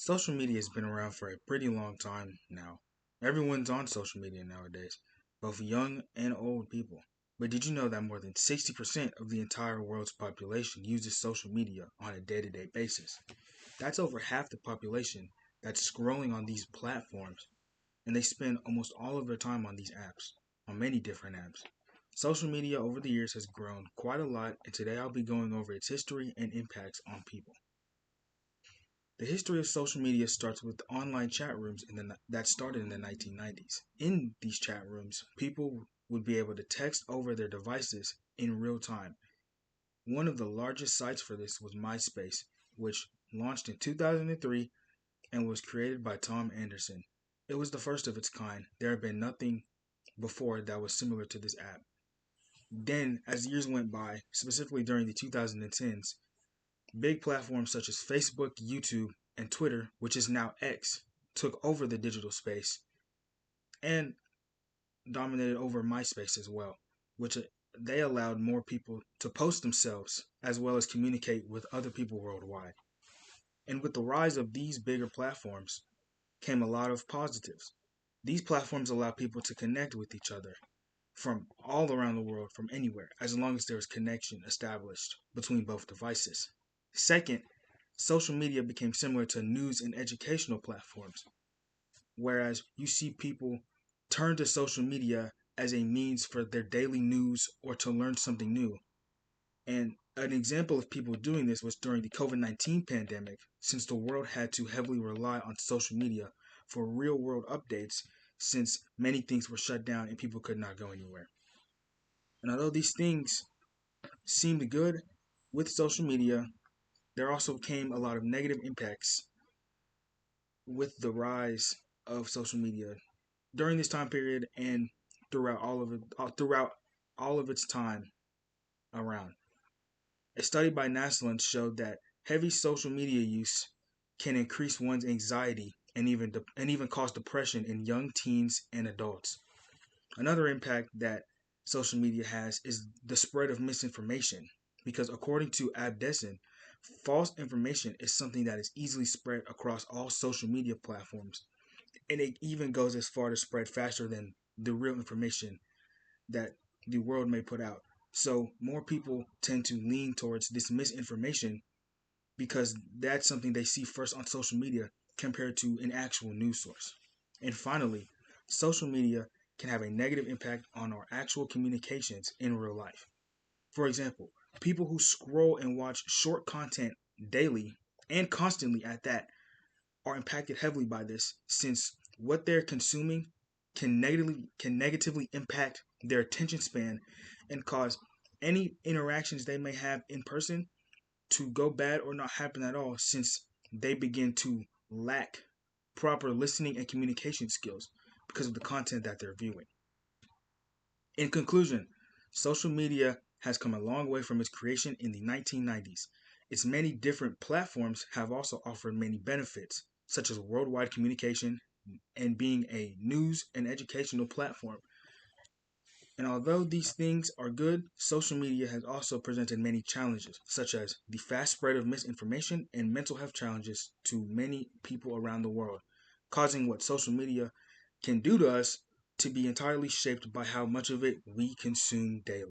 Social media has been around for a pretty long time now. Everyone's on social media nowadays, both young and old people. But did you know that more than 60% of the entire world's population uses social media on a day to day basis? That's over half the population that's scrolling on these platforms, and they spend almost all of their time on these apps, on many different apps. Social media over the years has grown quite a lot, and today I'll be going over its history and impacts on people. The history of social media starts with online chat rooms that started in the 1990s. In these chat rooms, people would be able to text over their devices in real time. One of the largest sites for this was MySpace, which launched in 2003 and was created by Tom Anderson. It was the first of its kind. There had been nothing before that was similar to this app. Then, as years went by, specifically during the 2010s, big platforms such as Facebook, YouTube, and Twitter, which is now X, took over the digital space and dominated over MySpace as well, which they allowed more people to post themselves as well as communicate with other people worldwide. And with the rise of these bigger platforms came a lot of positives. These platforms allow people to connect with each other from all around the world, from anywhere, as long as there's connection established between both devices. Second, social media became similar to news and educational platforms, whereas you see people turn to social media as a means for their daily news or to learn something new. And an example of people doing this was during the COVID-19 pandemic, since the world had to heavily rely on social media for real world updates, since many things were shut down and people could not go anywhere. And although these things seemed good with social media, there also came a lot of negative impacts with the rise of social media during this time period and throughout all of its time around. A study by Naslund showed that heavy social media use can increase one's anxiety and even cause depression in young teens and adults. Another impact that social media has is the spread of misinformation, because according to Adebesin, false information is something that is easily spread across all social media platforms, and it even goes as far to spread faster than the real information that the world may put out. So more people tend to lean towards this misinformation because that's something they see first on social media compared to an actual news source. And finally, social media can have a negative impact on our actual communications in real life. For example, people who scroll and watch short content daily and constantly at that are impacted heavily by this, since what they're consuming can negatively impact their attention span and cause any interactions they may have in person to go bad or not happen at all, since they begin to lack proper listening and communication skills because of the content that they're viewing. In conclusion, social media has come a long way from its creation in the 1990s. Its many different platforms have also offered many benefits, such as worldwide communication and being a news and educational platform. And although these things are good, social media has also presented many challenges, such as the fast spread of misinformation and mental health challenges to many people around the world, causing what social media can do to us to be entirely shaped by how much of it we consume daily.